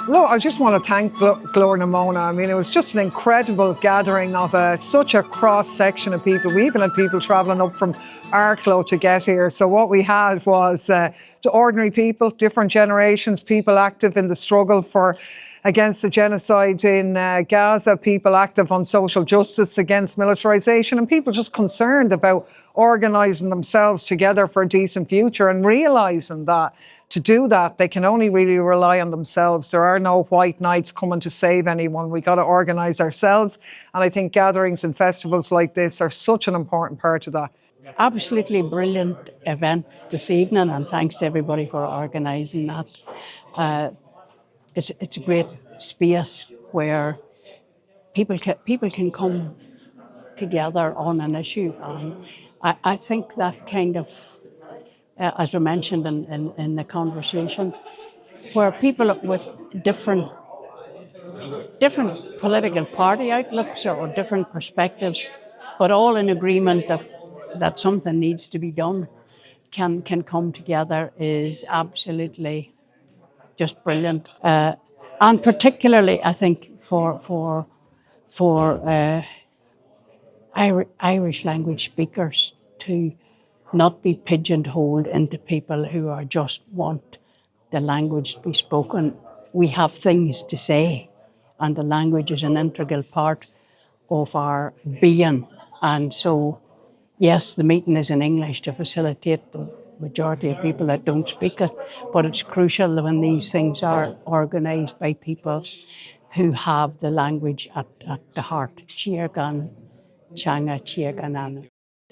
Look, I just want to thank Glór na Móna. I mean, it was just an incredible gathering of such a cross-section of people. We even had people travelling up from Arklow to get here. So what we had was the ordinary people, different generations, people active in the struggle against the genocide in Gaza, people active on social justice against militarisation, and people just concerned about organising themselves together for a decent future and realising that to do that, they can only really rely on themselves. There are no white knights coming to save anyone. We got to organise ourselves. And I think gatherings and festivals like this are such an important part of that. Absolutely brilliant event this evening, and thanks to everybody for organising that. It's a great space where people can come together on an issue. And I think that kind of, as we mentioned in the conversation, where people with different political party outlooks or different perspectives, but all in agreement that something needs to be done, can come together is absolutely just brilliant. And particularly, I think for Irish language speakers to not be pigeonholed into people who are just want the language to be spoken. We have things to say, and the language is an integral part of our being. And so, yes, the meeting is in English to facilitate the majority of people that don't speak it, but it's crucial that when these things are organised by people who have the language at the heart. Chiargan, Changa, Chiarganan.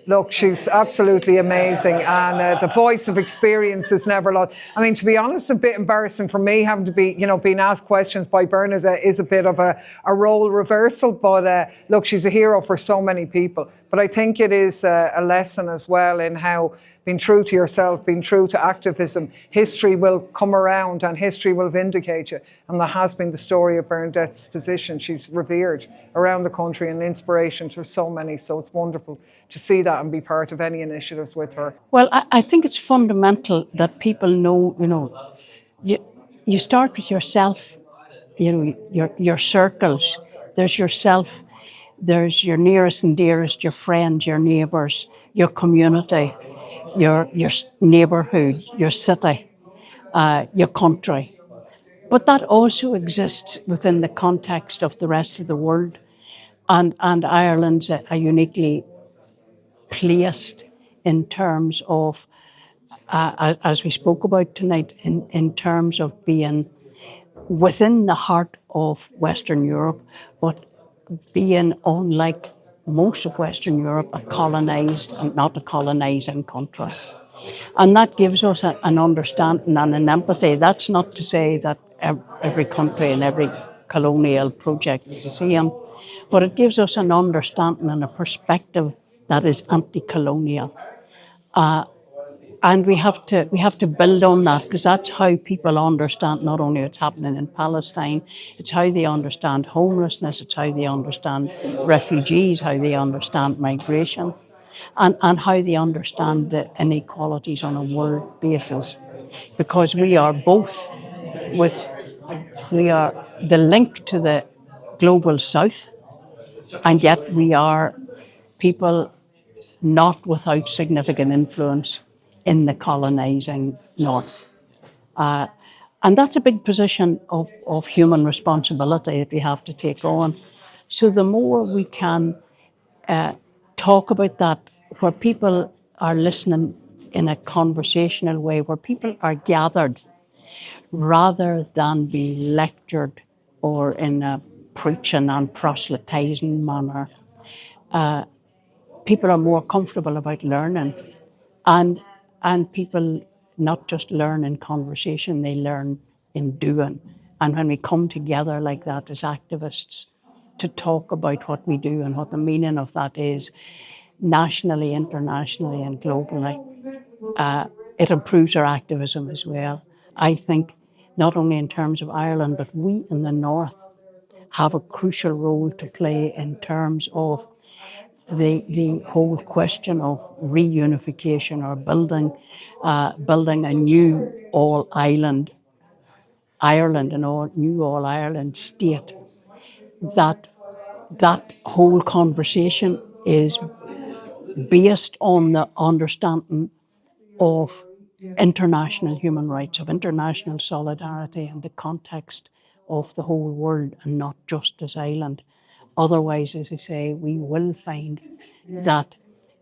Look, she's absolutely amazing, and the voice of experience is never lost. I mean, to be honest, a bit embarrassing for me having to be, being asked questions by Bernadette is a bit of a role reversal, but look, she's a hero for so many people. But I think it is a lesson as well in how being true to yourself, being true to activism, history will come around and history will vindicate you. And that has been the story of Bernadette's position. She's revered around the country and inspiration to so many. So it's wonderful to see that and be part of any initiatives with her. Well, I think it's fundamental that people know, you start with yourself, your circles. There's yourself, there's your nearest and dearest, your friends, your neighbours, your community, your neighbourhood, your city, your country. But that also exists within the context of the rest of the world. And Ireland's a uniquely placed in terms of, as we spoke about tonight, in terms of being within the heart of Western Europe, but being, unlike most of Western Europe, a colonised and not a colonising country. And that gives us an understanding and an empathy. That's not to say that every country and every colonial project is the same, but it gives us an understanding and a perspective that is anti-colonial. And we have to build on that, because that's how people understand not only what's happening in Palestine, it's how they understand homelessness, it's how they understand refugees, how they understand migration, and how they understand the inequalities on a world basis. Because we are both we are the link to the global south, and yet we are people not without significant influence in the colonising north. And that's a big position of human responsibility that we have to take on. So the more we can talk about that, where people are listening in a conversational way, where people are gathered rather than be lectured or in a preaching and proselytising manner, people are more comfortable about learning, and people not just learn in conversation, they learn in doing. And when we come together like that as activists to talk about what we do and what the meaning of that is, nationally, internationally and globally, it improves our activism as well. I think not only in terms of Ireland, but we in the North have a crucial role to play in terms of the whole question of reunification or building a new all-island Ireland and all Ireland state, that whole conversation is based on the understanding of international human rights, of international solidarity in the context of the whole world and not just this island. Otherwise, as I say, we will find that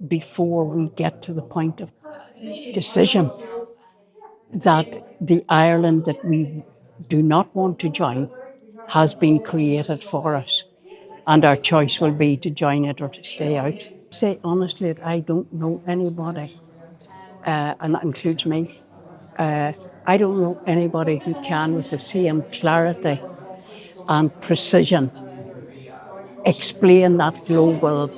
before we get to the point of decision, that the Ireland that we do not want to join has been created for us, and our choice will be to join it or to stay out. Say honestly that I don't know anybody, and that includes me. I don't know anybody who can, with the same clarity and precision, explain that global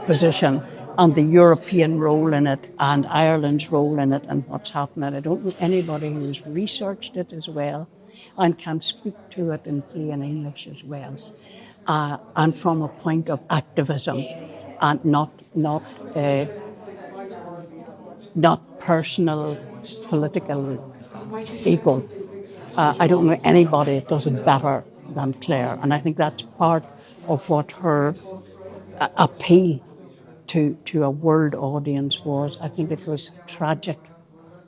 position and the European role in it and Ireland's role in it and what's happening. I don't know anybody who's researched it as well and can speak to it in plain English as well, and from a point of activism and not personal political ego. I don't know anybody that does it better than Clare, and I think that's part of what her appeal to a world audience was. I think it was tragic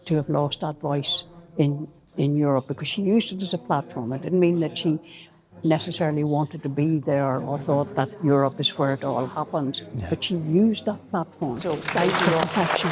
to have lost that voice in Europe, because she used it as a platform. It didn't mean that she necessarily wanted to be there or thought that Europe is where it all happens, but she used that platform to perfection.